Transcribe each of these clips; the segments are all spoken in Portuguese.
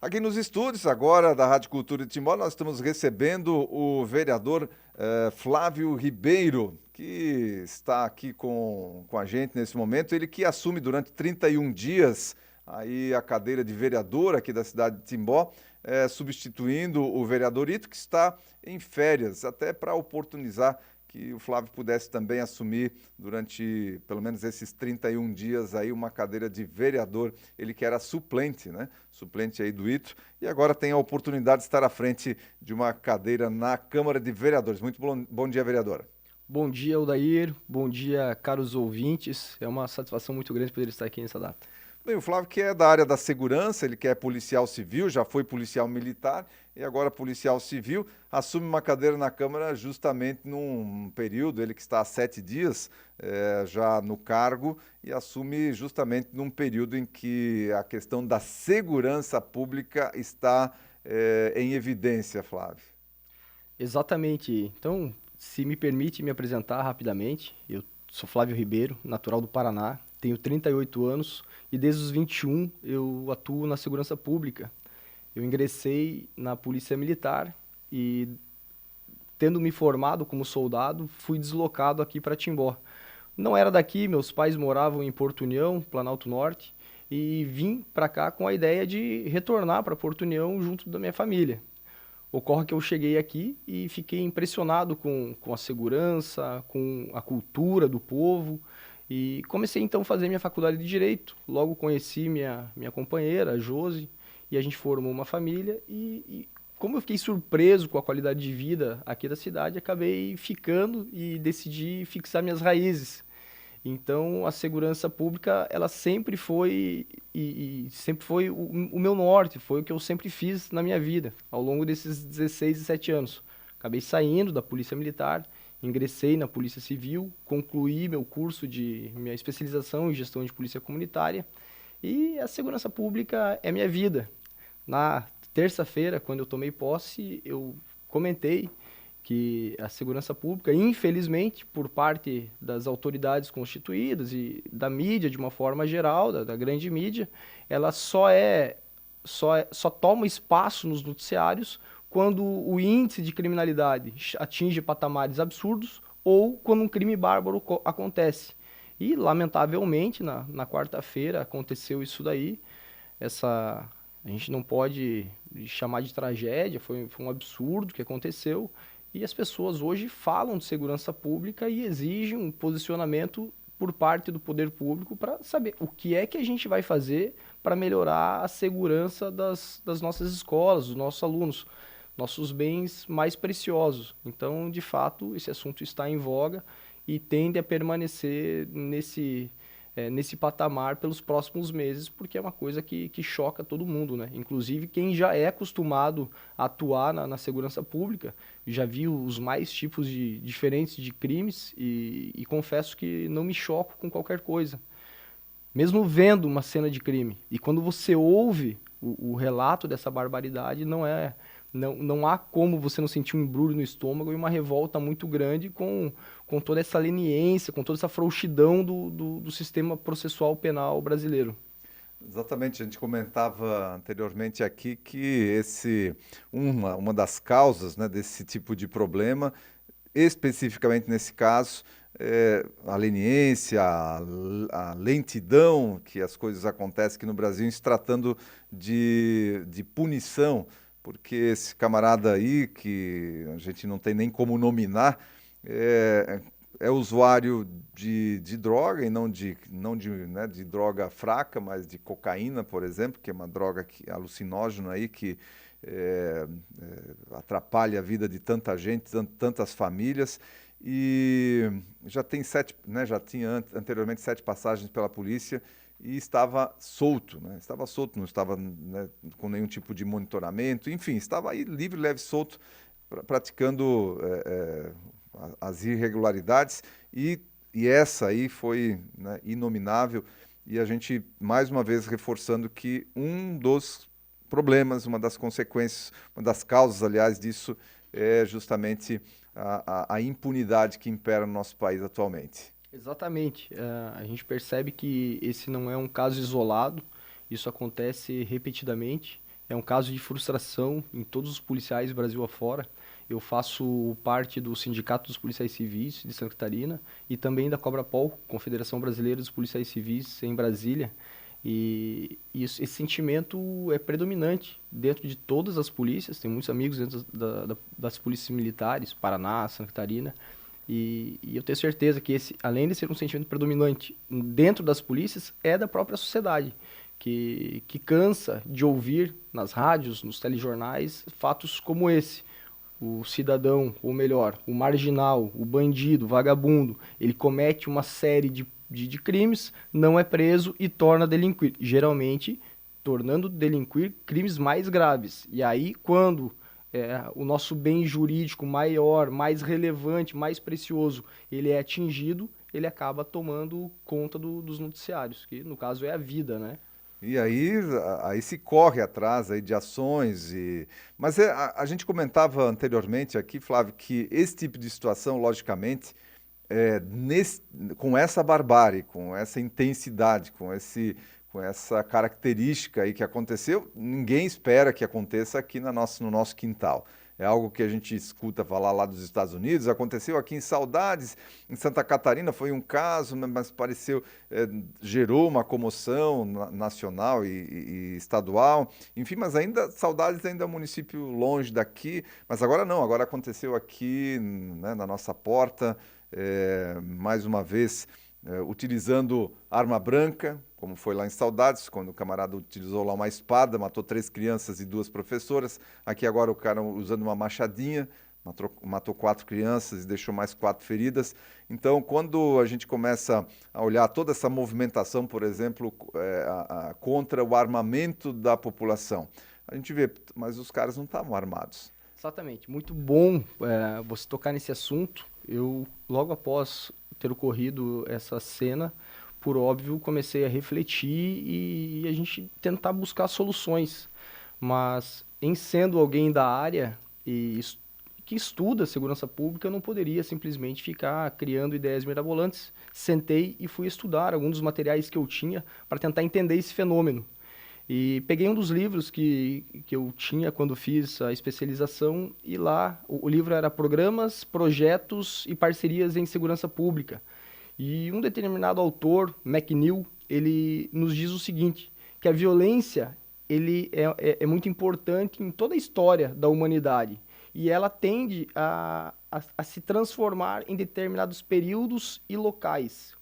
Aqui nos estúdios, agora da Rádio Cultura de Timbó, nós estamos recebendo o vereador Flávio Ribeiro, que está aqui com a gente nesse momento. Ele que assume durante 31 dias aí a cadeira de vereador aqui da cidade de Timbó, substituindo o vereador Ito, que está em férias, até para oportunizar que o Flávio pudesse também assumir durante pelo menos esses 31 dias aí uma cadeira de vereador, ele que era suplente, né? Suplente aí do Ito, e agora tem a oportunidade de estar à frente de uma cadeira na Câmara de Vereadores. Muito bom dia, vereadora. Bom dia, Aldair. Bom dia, caros ouvintes. É uma satisfação muito grande poder estar aqui nessa data. Bem, o Flávio que é da área da segurança, ele que é policial civil, já foi policial militar e agora policial civil, assume uma cadeira na Câmara justamente num período, ele que está há 7 dias já no cargo e assume justamente num período em que a questão da segurança pública está em evidência, Flávio. Exatamente. Então, se me permite me apresentar rapidamente, eu sou Flávio Ribeiro, natural do Paraná, tenho 38 anos e desde os 21 eu atuo na segurança pública. Eu ingressei na Polícia Militar e, tendo me formado como soldado, fui deslocado aqui para Timbó. Não era daqui, meus pais moravam em Porto União, Planalto Norte, e vim para cá com a ideia de retornar para Porto União junto da minha família. Ocorre que eu cheguei aqui e fiquei impressionado com a segurança, com a cultura do povo, e comecei então a fazer minha faculdade de Direito. Logo conheci minha companheira, a Josi, e a gente formou uma família, e como eu fiquei surpreso com a qualidade de vida aqui da cidade, acabei ficando e decidi fixar minhas raízes. Então, a segurança pública, ela sempre foi e sempre foi o meu norte, foi o que eu sempre fiz na minha vida, ao longo desses 16 e 7 anos. Acabei saindo da Polícia Militar, ingressei na Polícia Civil, concluí meu curso de minha especialização em gestão de polícia comunitária e a segurança pública é minha vida. Na terça-feira, quando eu tomei posse, eu comentei que a segurança pública, infelizmente, por parte das autoridades constituídas e da mídia de uma forma geral, da grande mídia, ela só toma espaço nos noticiários quando o índice de criminalidade atinge patamares absurdos ou quando um crime bárbaro acontece. E, lamentavelmente, na quarta-feira aconteceu isso daí. A gente não pode chamar de tragédia, foi um absurdo que aconteceu. E as pessoas hoje falam de segurança pública e exigem um posicionamento por parte do poder público para saber o que é que a gente vai fazer para melhorar a segurança das nossas escolas, dos nossos alunos, nossos bens mais preciosos. Então, de fato, esse assunto está em voga e tende a permanecer nesse patamar pelos próximos meses, porque é uma coisa que choca todo mundo, né? Inclusive quem já é acostumado a atuar na segurança pública, já viu os mais tipos diferentes de crimes e confesso que não me choco com qualquer coisa. Mesmo vendo uma cena de crime, e quando você ouve o relato dessa barbaridade, não há como você não sentir um embrulho no estômago e uma revolta muito grande com toda essa leniência, com toda essa frouxidão do sistema processual penal brasileiro. Exatamente, a gente comentava anteriormente aqui que uma das causas, né, desse tipo de problema, especificamente nesse caso, é a leniência, a lentidão que as coisas acontecem aqui no Brasil, em se tratando de punição, porque esse camarada aí, que a gente não tem nem como nominar, é, é usuário de droga, e não de droga fraca, mas de cocaína, por exemplo, que é uma droga alucinógena aí, que atrapalha a vida de tanta gente, tantas famílias, e já tem já tinha anteriormente 7 passagens pela polícia e estava solto, né? Estava solto, não estava, né, com nenhum tipo de monitoramento, enfim, estava aí livre, leve, solto, praticando as irregularidades e essa aí foi, né, inominável, e a gente mais uma vez reforçando que um dos problemas, uma das consequências, uma das causas, aliás, disso é justamente a impunidade que impera no nosso país atualmente. Exatamente. A gente percebe que esse não é um caso isolado, isso acontece repetidamente. é um caso de frustração em todos os policiais Brasil afora. Eu faço parte do Sindicato dos Policiais Civis de Santa Catarina e também da Cobrapol, Confederação Brasileira dos Policiais Civis em Brasília. E esse sentimento é predominante dentro de todas as polícias. Tem muitos amigos dentro das polícias militares, Paraná, Santa Catarina. E eu tenho certeza que esse, além de ser um sentimento predominante dentro das polícias, é da própria sociedade, que cansa de ouvir nas rádios, nos telejornais, fatos como esse. O cidadão, ou melhor, o marginal, o bandido, o vagabundo, ele comete uma série de crimes, não é preso e torna a delinquir. Geralmente, tornando delinquir crimes mais graves. E aí, quando o nosso bem jurídico maior, mais relevante, mais precioso, ele é atingido, ele acaba tomando conta dos noticiários, que no caso é a vida, né? E aí se corre atrás aí de ações mas a gente comentava anteriormente aqui, Flávio, que esse tipo de situação, logicamente, com essa barbárie, com essa intensidade, com essa característica aí que aconteceu, ninguém espera que aconteça aqui no nosso quintal. É algo que a gente escuta falar lá dos Estados Unidos, aconteceu aqui em Saudades, em Santa Catarina foi um caso, mas pareceu, gerou uma comoção nacional e estadual, enfim, mas ainda, Saudades ainda é um município longe daqui, mas agora não, agora aconteceu aqui, né, na nossa porta, mais uma vez, utilizando arma branca, como foi lá em Saudades, quando o camarada utilizou lá uma espada, matou 3 crianças e 2 professoras. Aqui agora o cara usando uma machadinha, matou 4 crianças e deixou mais 4 feridas. Então, quando a gente começa a olhar toda essa movimentação, por exemplo, contra o armamento da população, a gente vê, mas os caras não estavam armados. Exatamente. Muito bom você tocar nesse assunto. Eu, logo após ter ocorrido essa cena, por óbvio, comecei a refletir e a gente tentar buscar soluções. Mas, em sendo alguém da área que estuda segurança pública, eu não poderia simplesmente ficar criando ideias mirabolantes. Sentei e fui estudar alguns dos materiais que eu tinha para tentar entender esse fenômeno. E peguei um dos livros que eu tinha quando fiz a especialização e lá o livro era Programas, Projetos e Parcerias em Segurança Pública. E um determinado autor, McNeil, ele nos diz o seguinte, que a violência ele é muito importante em toda a história da humanidade e ela tende a se transformar em determinados períodos e locais.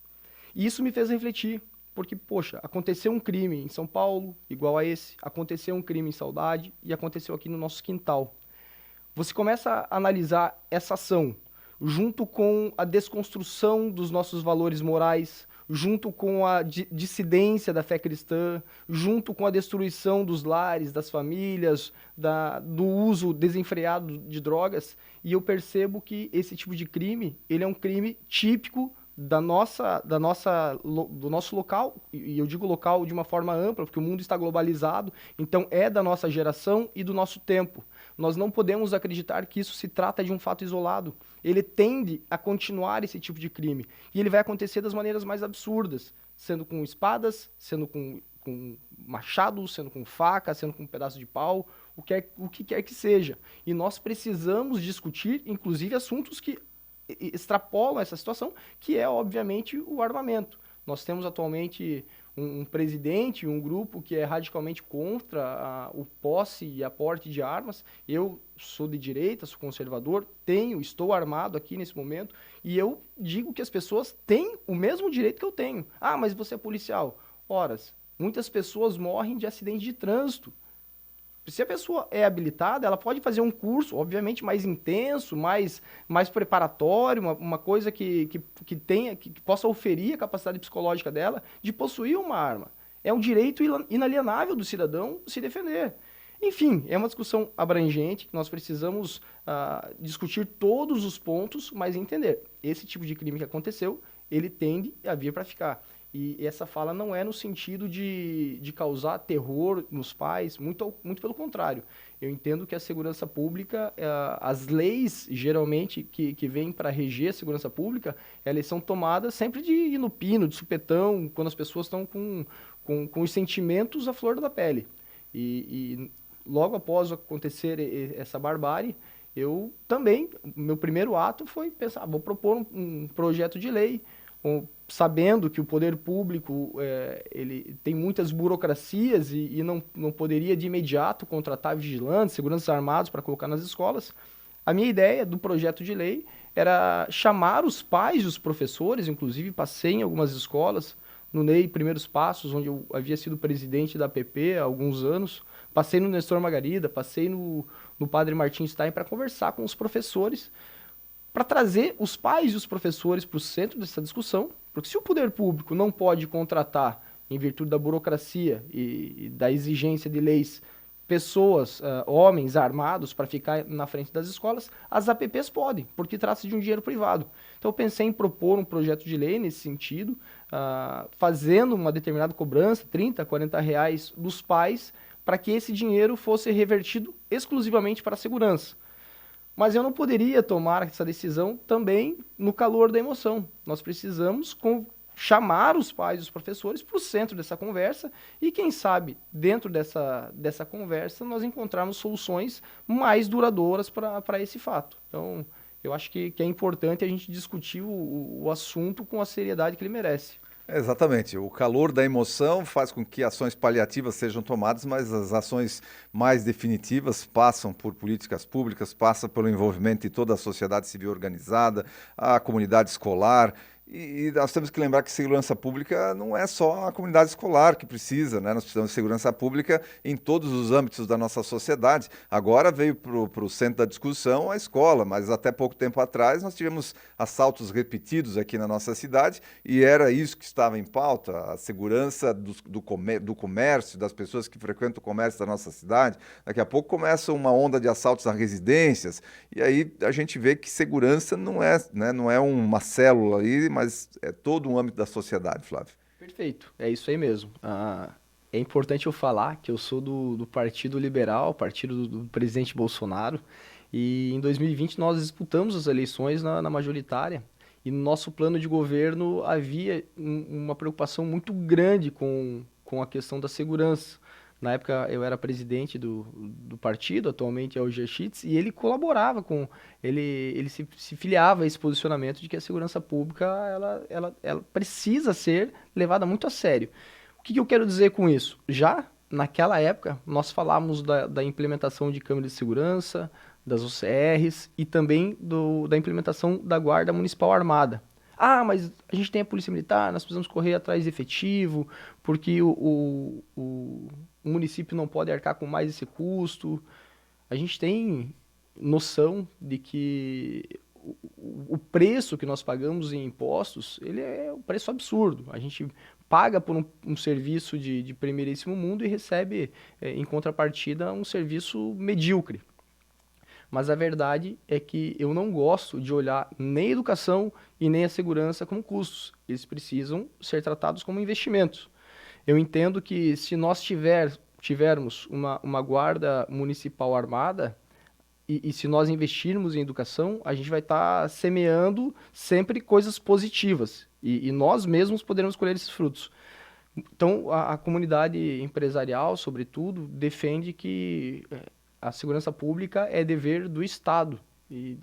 E isso me fez refletir, porque, poxa, aconteceu um crime em São Paulo, igual a esse, aconteceu um crime em Saudade e aconteceu aqui no nosso quintal. Você começa a analisar essa ação junto com a desconstrução dos nossos valores morais, junto com a dissidência da fé cristã, junto com a destruição dos lares, das famílias, do uso desenfreado de drogas, e eu percebo que esse tipo de crime, ele é um crime típico do nosso local, e eu digo local de uma forma ampla, porque o mundo está globalizado, então é da nossa geração e do nosso tempo. Nós não podemos acreditar que isso se trata de um fato isolado. Ele tende a continuar esse tipo de crime. E ele vai acontecer das maneiras mais absurdas, sendo com espadas, sendo com machados, sendo com faca, sendo com um pedaço de pau, o que quer que seja. E nós precisamos discutir, inclusive, assuntos que extrapolam essa situação, que é, obviamente, o armamento. Nós temos atualmente um presidente, um grupo que é radicalmente contra o posse e aporte de armas. Eu sou de direita, sou conservador, estou armado aqui nesse momento, e eu digo que as pessoas têm o mesmo direito que eu tenho. Ah, mas você é policial. Horas, muitas pessoas morrem de acidente de trânsito. Se a pessoa é habilitada, ela pode fazer um curso, obviamente, mais intenso, mais preparatório, uma coisa que possa oferir a capacidade psicológica dela de possuir uma arma. É um direito inalienável do cidadão se defender. Enfim, é uma discussão abrangente, que nós precisamos discutir todos os pontos, mas entender. Esse tipo de crime que aconteceu, ele tende a vir para ficar. E essa fala não é no sentido de causar terror nos pais, muito pelo contrário. Eu entendo que a segurança pública, as leis, geralmente, que vêm para reger a segurança pública, elas são tomadas sempre de ir no pino, de supetão, quando as pessoas estão com os sentimentos à flor da pele. E logo após acontecer essa barbárie, eu também, meu primeiro ato foi pensar, vou propor um projeto de lei, sabendo que o poder público ele tem muitas burocracias e não poderia de imediato contratar vigilantes, seguranças armados para colocar nas escolas. A minha ideia do projeto de lei era chamar os pais e os professores, inclusive passei em algumas escolas, no NEI Primeiros Passos, onde eu havia sido presidente da APP há alguns anos, passei no Nestor Margarida, passei no Padre Martin Stein para conversar com os professores, para trazer os pais e os professores para o centro dessa discussão, porque se o poder público não pode contratar, em virtude da burocracia e da exigência de leis, pessoas, homens armados para ficar na frente das escolas, as APPs podem, porque trata-se de um dinheiro privado. Então eu pensei em propor um projeto de lei nesse sentido, fazendo uma determinada cobrança, 30, 40 reais dos pais, para que esse dinheiro fosse revertido exclusivamente para a segurança. Mas eu não poderia tomar essa decisão também no calor da emoção. Nós precisamos chamar os pais e os professores para o centro dessa conversa e, quem sabe, dentro dessa conversa, nós encontrarmos soluções mais duradouras para esse fato. Então, eu acho que é importante a gente discutir o assunto com a seriedade que ele merece. Exatamente. O calor da emoção faz com que ações paliativas sejam tomadas, mas as ações mais definitivas passam por políticas públicas, passam pelo envolvimento de toda a sociedade civil organizada, a comunidade escolar. E nós temos que lembrar que segurança pública não é só a comunidade escolar que precisa, né? Nós precisamos de segurança pública em todos os âmbitos da nossa sociedade. Agora veio para o centro da discussão a escola, mas até pouco tempo atrás nós tivemos assaltos repetidos aqui na nossa cidade e era isso que estava em pauta, a segurança do comércio, das pessoas que frequentam o comércio da nossa cidade. Daqui a pouco começa uma onda de assaltos a residências e aí a gente vê que segurança não é, né, não é uma célula aí, mas é todo um âmbito da sociedade, Flávio. Perfeito, é isso aí mesmo. É importante eu falar que eu sou do Partido Liberal, partido do presidente Bolsonaro, e em 2020 nós disputamos as eleições na majoritária, e no nosso plano de governo havia uma preocupação muito grande com a questão da segurança. Na época eu era presidente do partido, atualmente é o Gershitz, e ele colaborava ele se filiava a esse posicionamento de que a segurança pública ela precisa ser levada muito a sério. O que eu quero dizer com isso? Já naquela época nós falávamos da implementação de câmeras de segurança, das OCRs e também da implementação da Guarda Municipal Armada. Ah, mas a gente tem a Polícia Militar, nós precisamos correr atrás de efetivo, porque o município não pode arcar com mais esse custo. A gente tem noção de que o preço que nós pagamos em impostos, ele é um preço absurdo. A gente paga por um serviço de primeiríssimo mundo e recebe, em contrapartida, um serviço medíocre. Mas a verdade é que eu não gosto de olhar nem a educação e nem a segurança como custos. Eles precisam ser tratados como investimentos. Eu entendo que se nós tivermos uma guarda municipal armada e se nós investirmos em educação, a gente vai estar semeando sempre coisas positivas e nós mesmos poderemos colher esses frutos. Então, a comunidade empresarial, sobretudo, defende que a segurança pública é dever do Estado. E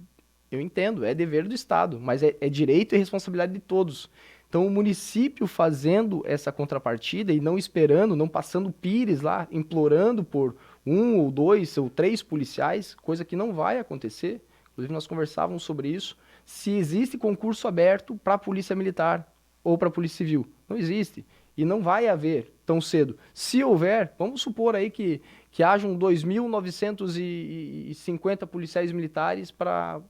eu entendo, é dever do Estado, mas é direito e responsabilidade de todos. Então, o município fazendo essa contrapartida e não esperando, não passando pires lá, implorando por 1 ou 2 ou 3 policiais, coisa que não vai acontecer. Inclusive, nós conversávamos sobre isso. Se existe concurso aberto para a Polícia Militar ou para a Polícia Civil. Não existe. E não vai haver tão cedo. Se houver, vamos supor aí que hajam 2.950 policiais militares para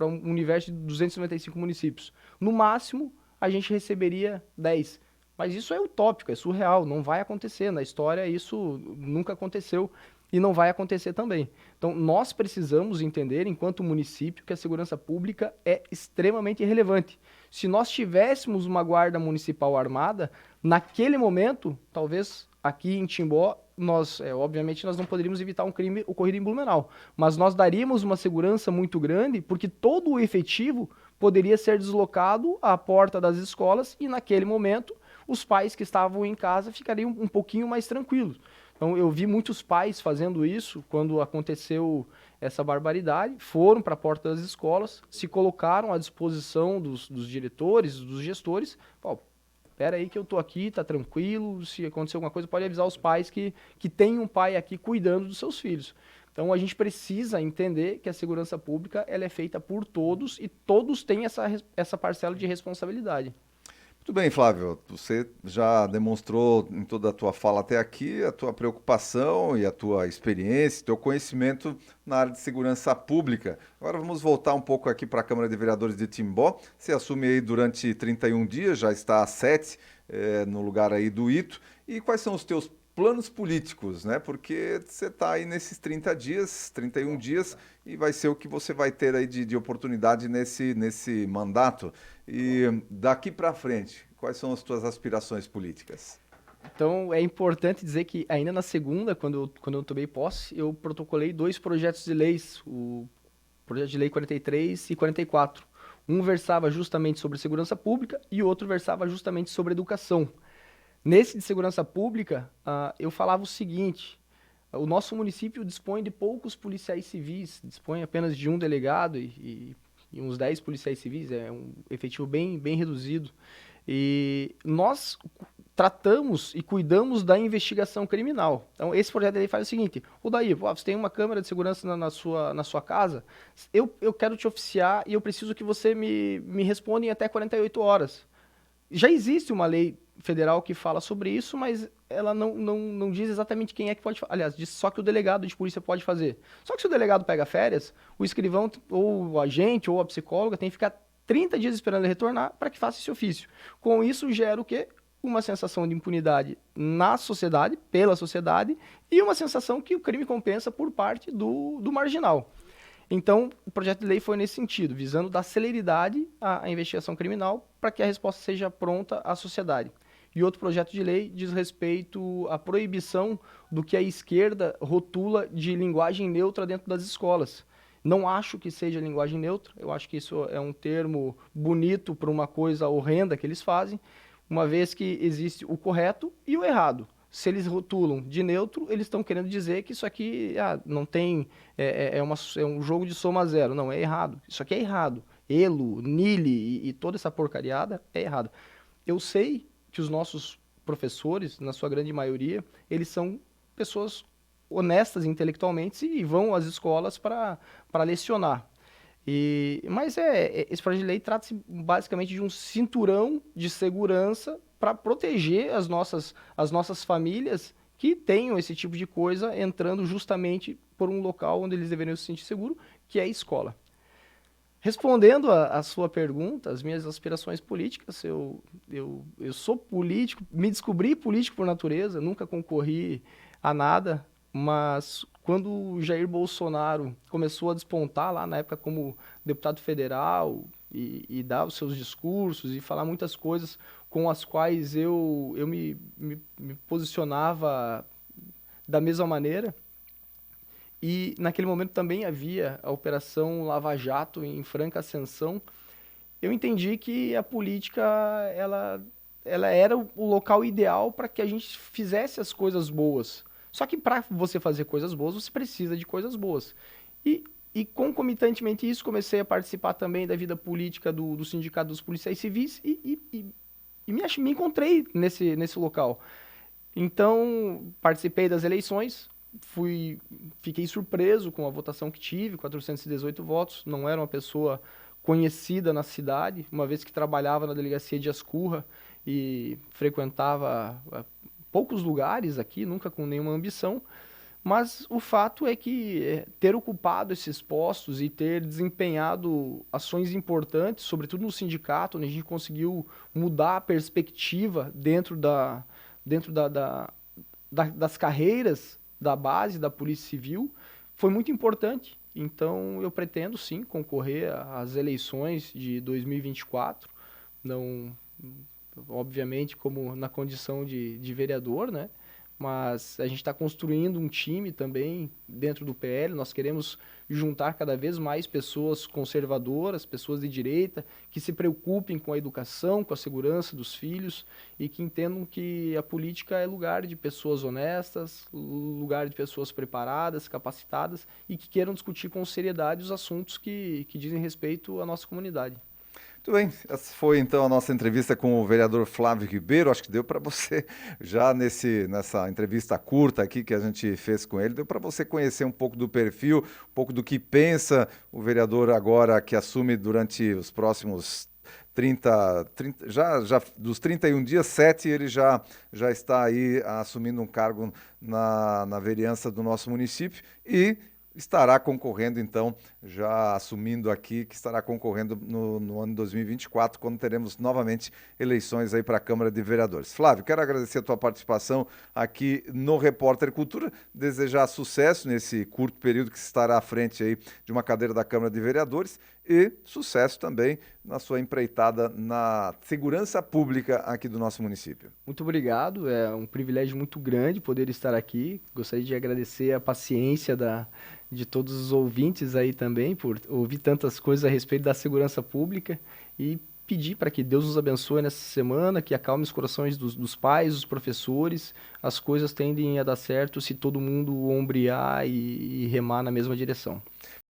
um universo de 295 municípios. No máximo, a gente receberia 10. Mas isso é utópico, é surreal, não vai acontecer. Na história isso nunca aconteceu e não vai acontecer também. Então nós precisamos entender, enquanto município, que a segurança pública é extremamente relevante. Se nós tivéssemos uma guarda municipal armada, naquele momento, talvez aqui em Timbó, obviamente nós não poderíamos evitar um crime ocorrido em Blumenau, mas nós daríamos uma segurança muito grande, porque todo o efetivo poderia ser deslocado à porta das escolas e naquele momento os pais que estavam em casa ficariam um pouquinho mais tranquilos. Então, eu vi muitos pais fazendo isso quando aconteceu essa barbaridade, foram para a porta das escolas, se colocaram à disposição dos diretores, dos gestores. Ó, espera aí que eu tô aqui, tá tranquilo, se acontecer alguma coisa, pode avisar os pais que tem um pai aqui cuidando dos seus filhos. Então, a gente precisa entender que a segurança pública ela é feita por todos e todos têm essa parcela de responsabilidade. Muito bem, Flávio. Você já demonstrou em toda a tua fala até aqui a tua preocupação e a tua experiência, teu conhecimento na área de segurança pública. Agora vamos voltar um pouco aqui para a Câmara de Vereadores de Timbó. Você assume aí durante 31 dias, já está há 7, no lugar aí do Ito. E quais são os teus planos políticos, né? Porque você está aí nesses 30 dias, 31 dias, e vai ser o que você vai ter aí de oportunidade nesse mandato. E daqui para frente, quais são as tuas aspirações políticas? Então, é importante dizer que ainda na segunda, quando eu tomei posse, eu protocolei 2 projetos de leis, o projeto de lei 43 e 44. Um versava justamente sobre segurança pública e o outro versava justamente sobre educação. Nesse de segurança pública, eu falava o seguinte: o nosso município dispõe de poucos policiais civis, dispõe apenas de um delegado e uns 10 policiais civis, é um efetivo bem reduzido. E nós tratamos e cuidamos da investigação criminal. Então, esse projeto de lei faz o seguinte: ô Daí, você tem uma câmera de segurança na sua casa, eu quero te oficiar e eu preciso que você me responda em até 48 horas. Já existe uma lei federal que fala sobre isso, mas ela não diz exatamente quem é que pode fazer. Aliás, diz só que o delegado de polícia pode fazer. Só que se o delegado pega férias, o escrivão, ou o agente, ou a psicóloga tem que ficar 30 dias esperando ele retornar para que faça esse ofício. Com isso, gera o quê? Uma sensação de impunidade na sociedade, pela sociedade, e uma sensação que o crime compensa por parte do marginal. Então, o projeto de lei foi nesse sentido, visando dar celeridade à investigação criminal para que a resposta seja pronta à sociedade. E outro projeto de lei diz respeito à proibição do que a esquerda rotula de linguagem neutra dentro das escolas. Não acho que seja linguagem neutra, eu acho que isso é um termo bonito para uma coisa horrenda que eles fazem, uma vez que existe o correto e o errado. Se eles rotulam de neutro, eles estão querendo dizer que isso aqui não tem, é um jogo de soma zero. Não, é errado. Isso aqui é errado. Elo, nile e toda essa porcariada é errado. Eu sei que os nossos professores, na sua grande maioria, eles são pessoas honestas intelectualmente e vão às escolas para lecionar. Mas esse projeto de lei trata-se basicamente de um cinturão de segurança para proteger as nossas famílias que tenham esse tipo de coisa entrando justamente por um local onde eles deveriam se sentir seguros, que é a escola. Respondendo a sua pergunta, as minhas aspirações políticas, eu sou político, me descobri político por natureza, nunca concorri a nada, mas quando o Jair Bolsonaro começou a despontar lá na época como deputado federal e dar os seus discursos e falar muitas coisas com as quais eu me posicionava da mesma maneira, e naquele momento também havia a Operação Lava Jato em franca ascensão. Eu entendi que a política ela era o local ideal para que a gente fizesse as coisas boas. Só que para você fazer coisas boas, você precisa de coisas boas. E concomitantemente isso, comecei a participar também da vida política do Sindicato dos Policiais Civis e me encontrei nesse local. Então, participei das eleições, fiquei surpreso com a votação que tive, 418 votos. Não era uma pessoa conhecida na cidade, uma vez que trabalhava na delegacia de Ascurra e frequentava poucos lugares aqui, nunca com nenhuma ambição. Mas o fato é que ter ocupado esses postos e ter desempenhado ações importantes, sobretudo no sindicato, onde a gente conseguiu mudar a perspectiva dentro das carreiras da base da Polícia Civil, foi muito importante. Então, eu pretendo, sim, concorrer às eleições de 2024, não, obviamente, como na condição de vereador, né? mas a gente está construindo um time também dentro do PL. Nós queremos juntar cada vez mais pessoas conservadoras, pessoas de direita, que se preocupem com a educação, com a segurança dos filhos e que entendam que a política é lugar de pessoas honestas, lugar de pessoas preparadas, capacitadas e que queiram discutir com seriedade os assuntos que dizem respeito à nossa comunidade. Muito bem, essa foi então a nossa entrevista com o vereador Flávio Ribeiro. Acho que deu para você, já nessa entrevista curta aqui que a gente fez com ele, deu para você conhecer um pouco do perfil, um pouco do que pensa o vereador agora que assume durante os próximos 30 já dos 31 dias, 7 ele já está aí assumindo um cargo na vereança do nosso município e estará concorrendo, então, já assumindo aqui, que estará concorrendo no ano 2024, quando teremos novamente eleições aí para a Câmara de Vereadores. Flávio, quero agradecer a tua participação aqui no Repórter Cultura, desejar sucesso nesse curto período que se estará à frente aí de uma cadeira da Câmara de Vereadores e sucesso também na sua empreitada na segurança pública aqui do nosso município. Muito obrigado, é um privilégio muito grande poder estar aqui. Gostaria de agradecer a paciência de todos os ouvintes aí também, por ouvir tantas coisas a respeito da segurança pública e pedir para que Deus nos abençoe nessa semana, que acalme os corações dos pais, dos professores. As coisas tendem a dar certo se todo mundo ombrear e remar na mesma direção.